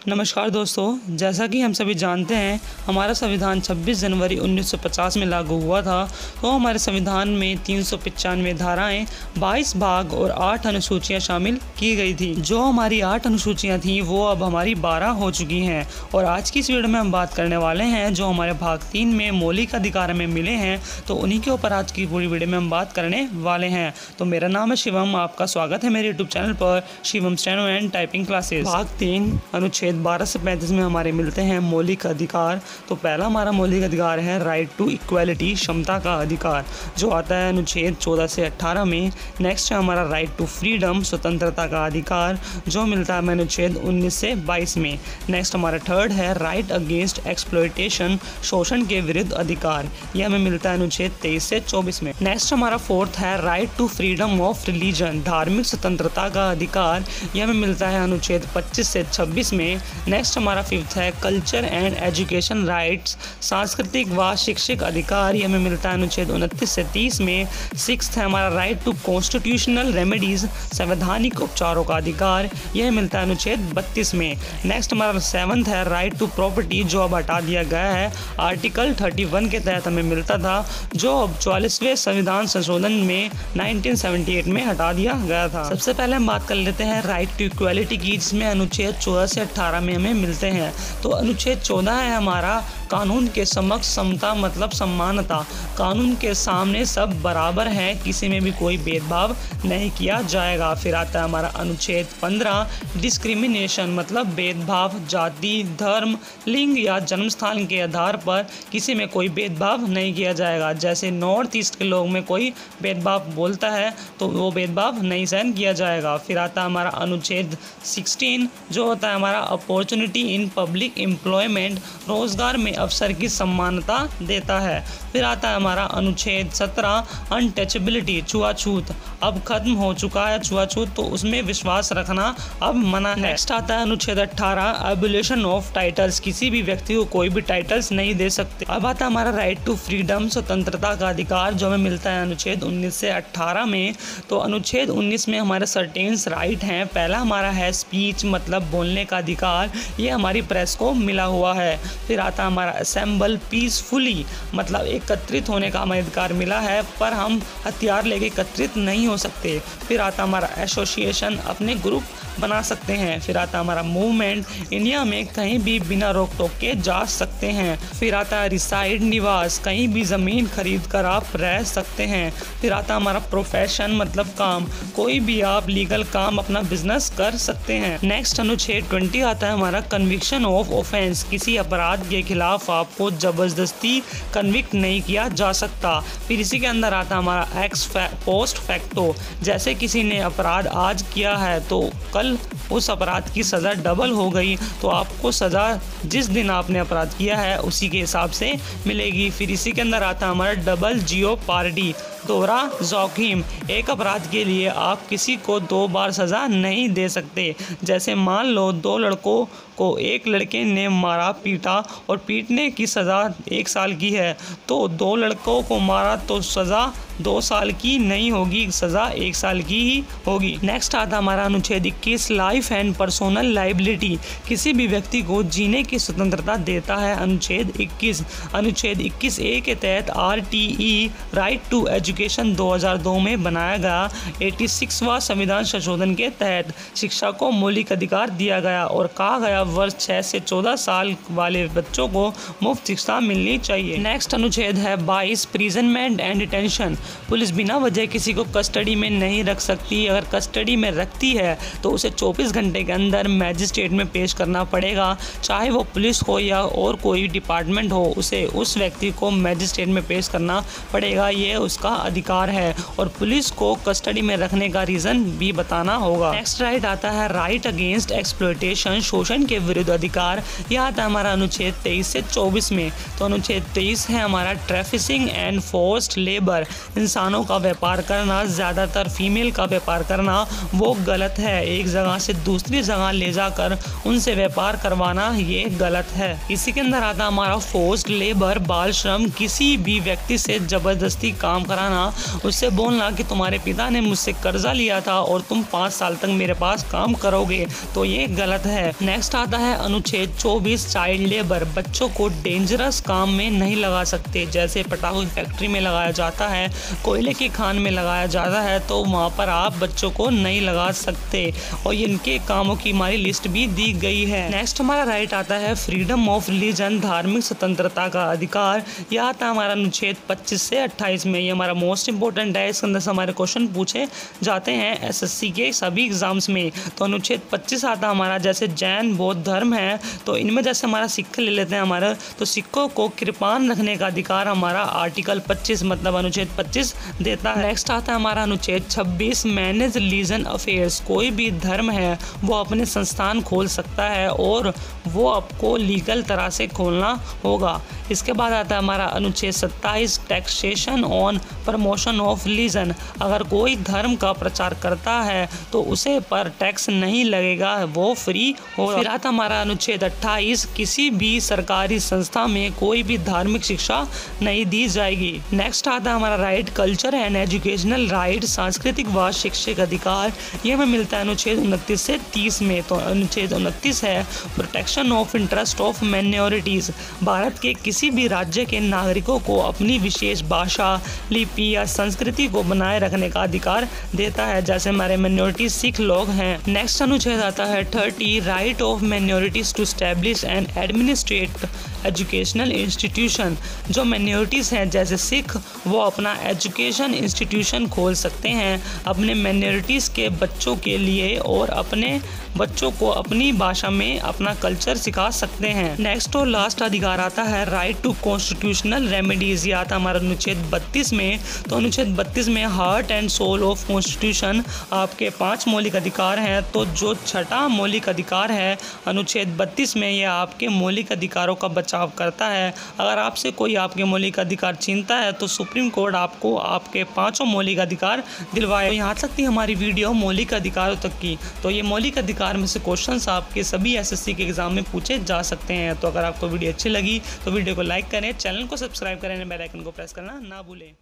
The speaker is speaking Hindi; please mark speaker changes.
Speaker 1: नमस्कार दोस्तों, जैसा कि हम सभी जानते हैं हमारा संविधान 26 जनवरी 1950 में लागू हुआ था। तो हमारे संविधान में 395 धाराएं, 22 भाग और 8 अनुसूचियां शामिल की गई थी। जो हमारी 8 अनुसूचियां थीं वो अब हमारी 12 हो चुकी हैं। और आज की इस वीडियो में हम बात करने वाले हैं जो हमारे भाग 3 में मौलिक अधिकार में मिले हैं, तो उन्हीं के ऊपर आज की पूरी वीडियो में हम बात करने वाले हैं। तो मेरा नाम है शिवम, आपका स्वागत है मेरे यूट्यूब चैनल पर Shivam steno and typing classes. भाग 3 अनुच्छेद 12 से 35 में हमारे मिलते हैं मौलिक अधिकार। तो पहला हमारा मौलिक अधिकार है राइट टू इक्वालिटी, क्षमता का अधिकार, जो आता है अनुच्छेद 14 से 18 में। नेक्स्ट है हमारा राइट टू फ्रीडम, स्वतंत्रता का अधिकार, जो मिलता है अनुच्छेद 19 से 22 में। नेक्स्ट हमारा थर्ड है राइट अगेंस्ट एक्सप्लॉयटेशन, शोषण के विरुद्ध अधिकार, यह हमें मिलता है अनुच्छेद 23 से 24 में। नेक्स्ट हमारा फोर्थ है right to freedom of religion, धार्मिक स्वतंत्रता का अधिकार, यह हमें मिलता है अनुच्छेद 25 से 26 में। नेक्स्ट हमारा फिफ्थ है कल्चर एंड एजुकेशन राइट्स, सांस्कृतिक व शैक्षिक अधिकार, यह हमें मिलता है अनुच्छेद 29 से 30 में। सिक्स्थ है हमारा राइट टू कॉन्स्टिट्यूशनल रेमेडीज, संवैधानिक उपचारों का अधिकार, यह मिलता है अनुच्छेद 32 में। नेक्स्ट हमारा सेवंथ है राइट टू प्रॉपर्टी, जो अब हटा दिया गया है, आर्टिकल 31 के तहत हमें मिलता था, जो अब 44वें संविधान संशोधन में 1978 में हटा दिया गया था। सबसे पहले हम बात कर लेते हैं राइट टू इक्वालिटी की, जिसमें अनुच्छेद 14 से 18 में हमें मिलते हैं। तो अनुच्छेद 14 है हमारा कानून के समक्ष समता, मतलब सम्मानता, कानून के सामने सब बराबर हैं, किसी में भी कोई भेदभाव नहीं किया जाएगा। फिर आता है हमारा अनुच्छेद 15 डिस्क्रिमिनेशन, मतलब भेदभाव, जाति, धर्म, लिंग या जन्म स्थान के आधार पर किसी में कोई भेदभाव नहीं किया जाएगा। जैसे नॉर्थ ईस्ट के लोग में कोई भेदभाव बोलता है तो वो भेदभाव नहीं सहन किया जाएगा। फिर आता है हमारा अनुच्छेद 16, जो होता है हमारा अपॉर्चुनिटी इन पब्लिक एम्प्लॉयमेंट, रोजगार में अवसर की समानता देता है। फिर आता है हमारा अनुच्छेद 17 अनटचेबिलिटी, छुआछूत, अब खत्म हो चुका है छुआछूत, तो उसमें विश्वास रखना अब मना है। नेक्स्ट आता है अनुच्छेद 18 एबोलिशन ऑफ टाइटल्स, किसी भी व्यक्ति को कोई भी टाइटल्स नहीं दे सकते। अब आता है हमारा राइट टू फ्रीडम, स्वतंत्रता का अधिकार, जो हमें मिलता है अनुच्छेद 19 से 18 में। तो अनुच्छेद 19 में हमारे सर्टेन्स राइट हैं। पहला हमारा है स्पीच, मतलब बोलने का अधिकार, ये हमारी प्रेस को मिला हुआ है। फिर आता है हमारा असेंबल पीसफुली, मतलब एकत्रित होने का हमें अधिकार मिला है, पर हम हथियार लेके एकत्रित नहीं हो सकते। फिर आता हमारा एसोसिएशन, अपने ग्रुप बना सकते हैं। फिर आता हमारा मूवमेंट, इंडिया में कहीं भी बिना रोक टोक के जा सकते हैं। फिर आता है रिसाइड, निवास, कहीं भी ज़मीन खरीद कर आप रह सकते हैं। फिर आता हमारा प्रोफेशन, मतलब काम, कोई भी आप लीगल काम, अपना बिजनेस कर सकते हैं। नेक्स्ट अनुच्छेद 20 आता है हमारा कन्विक्शन ऑफ ऑफेंस, किसी अपराध के खिलाफ आपको जबरदस्ती कन्विक्ट नहीं किया जा सकता। फिर इसी के अंदर आता हमारा एक्स पोस्ट फैक्टो, जैसे किसी ने अपराध आज किया है तो कल उस अपराध की सज़ा डबल हो गई, तो आपको सज़ा जिस दिन आपने अपराध किया है उसी के हिसाब से मिलेगी। फिर इसी के अंदर आता है हमारा डबल जियोपार्डी, दोहरा जोखिम, एक अपराध के लिए आप किसी को 2 बार सज़ा नहीं दे सकते। जैसे मान लो 2 लड़कों को एक लड़के ने मारा, पीटा, और पीटने की सज़ा 1 साल की है, तो 2 लड़कों को मारा तो सज़ा 2 साल की नहीं होगी, सज़ा 1 साल की ही होगी। नेक्स्ट आता हमारा अनुच्छेद 21 लाइफ एंड पर्सनल लाइबिलिटी, किसी भी व्यक्ति को जीने की स्वतंत्रता देता है अनुच्छेद 21। अनुच्छेद 21A के तहत RTE राइट टू एजुकेशन 2002 में बनाया गया 86वां संविधान संशोधन के तहत शिक्षा को मौलिक अधिकार दिया गया और कहा गया वर्ष 6 से 14 साल वाले बच्चों को मुफ्त शिक्षा मिलनी चाहिए। नेक्स्ट अनुच्छेद है 22 प्रिजनमेंट एंड डिटेंशन, पुलिस बिना वजह किसी को कस्टडी में नहीं रख सकती। अगर कस्टडी में रखती है तो उसे 24 घंटे के अंदर मैजिस्ट्रेट में पेश करना पड़ेगा, चाहे वो पुलिस हो या और कोई डिपार्टमेंट हो, उसे उस व्यक्ति को मैजिस्ट्रेट में पेश करना पड़ेगा, ये उसका अधिकार है। और पुलिस को कस्टडी में रखने का रीज़न भी बताना होगा। नेक्स्ट राइट आता है राइट अगेंस्ट एक्सप्लॉयटेशन, शोषण के विरुद्ध अधिकार, यह आता है हमारा अनुच्छेद 23 से 24 में। तो अनुच्छेद 23 है हमारा ट्रैफिकिंग एंड फोर्स्ड लेबर, इंसानों का व्यापार करना, ज़्यादातर फीमेल का व्यापार करना वो गलत है। एक जगह से दूसरी जगह ले जाकर उनसे व्यापार करवाना ये गलत है। इसी के अंदर आता हमारा फोर्स्ड लेबर, बाल श्रम, किसी भी व्यक्ति से जबरदस्ती काम कराना जाना, उससे बोलना कि तुम्हारे पिता ने मुझसे कर्जा लिया था और तुम 5 साल तक मेरे पास काम करोगे, तो ये गलत है। नेक्स्ट आता है अनुच्छेद 24 चाइल्ड लेबर। बच्चों को डेंजरस काम में नहीं लगा सकते, जैसे पटाखों की फैक्ट्री में लगाया जाता है, कोयले की खान में लगाया जाता है, तो वहाँ पर आप बच्चों को नहीं लगा सकते और इनके कामों की हमारी लिस्ट भी दी गई है। नेक्स्ट हमारा राइट आता है फ्रीडम ऑफ रिलीजन, धार्मिक स्वतंत्रता का अधिकार। यह आता है हमारा अनुच्छेद 25 से 28 में। ये हमारा मोस्ट इंपॉर्टेंट है, इसके अंदर से हमारे क्वेश्चन पूछे जाते हैं एसएससी के सभी एग्जाम्स में। तो अनुच्छेद 25 आता हमारा, जैसे जैन बौद्ध धर्म है तो इनमें जैसे हमारा सिख ले लेते हैं हमारा, तो सिखों को कृपान रखने का अधिकार हमारा आर्टिकल 25 मतलब अनुच्छेद 25 देता है। नेक्स्ट आता है हमारा अनुच्छेद 26 मैनेज रिलीजन अफेयर्स। कोई भी धर्म है वो अपने संस्थान खोल सकता है और वो आपको लीगल तरह से खोलना होगा। इसके बाद आता है हमारा अनुच्छेद 27 taxation on promotion of religion. अगर कोई धर्म का प्रचार करता है तो उसे पर टैक्स नहीं लगेगा, वो फ्री होगा। फिर आता हमारा अनुच्छेद 28 किसी भी सरकारी संस्था में कोई भी धार्मिक शिक्षा नहीं दी जाएगी। नेक्स्ट आता है हमारा right culture and educational right, सांस्कृतिक व शैक्षिक अधिकार। ये हमें मिलता है अनुच्छेद 29 से 30 में। तो अनुच्छेद 29 है protection of interest of minorities. Bharat के किसी भी राज्य के नागरिकों को अपनी विशेष भाषा, लिपि या संस्कृति को बनाए रखने का अधिकार देता है, जैसे हमारे माइनॉरिटी सिख लोग हैं। नेक्स्ट अनुच्छेद आता है 30 right of minorities to establish and administrate educational institution. जो माइनॉरिटीज़ हैं जैसे सिख, वो अपना एजुकेशन इंस्टीट्यूशन खोल सकते हैं अपने माइनॉरिटीज़ के बच्चों के लिए और अपने बच्चों को अपनी भाषा में अपना कल्चर सिखा सकते हैं। नेक्स्ट और लास्ट अधिकार आता है राइट टू कॉन्स्टिट्यूशनल रेमेडीज। ये आता है हमारा अनुच्छेद 32 में। तो अनुच्छेद 32 में heart and soul of constitution, आपके 5 मौलिक अधिकार हैं। तो जो छठा मौलिक अधिकार है अनुच्छेद 32 में, यह आपके मौलिक अधिकारों का बचाव करता है। अगर आपसे कोई आपके मौलिक अधिकार छीनता है तो सुप्रीम कोर्ट आपको आपके 5 मौलिक अधिकार दिलवाए। तो यहाँ तक थी हमारी वीडियो मौलिक अधिकारों तक की। तो ये मौलिक अधिकार में से क्वेश्चंस आपके सभी एसएससी के एग्जाम में पूछे जा सकते हैं। तो अगर आपको वीडियो अच्छी लगी तो वीडियो को लाइक करें, चैनल को सब्सक्राइब करें, बेल आइकन को प्रेस करना ना भूलें।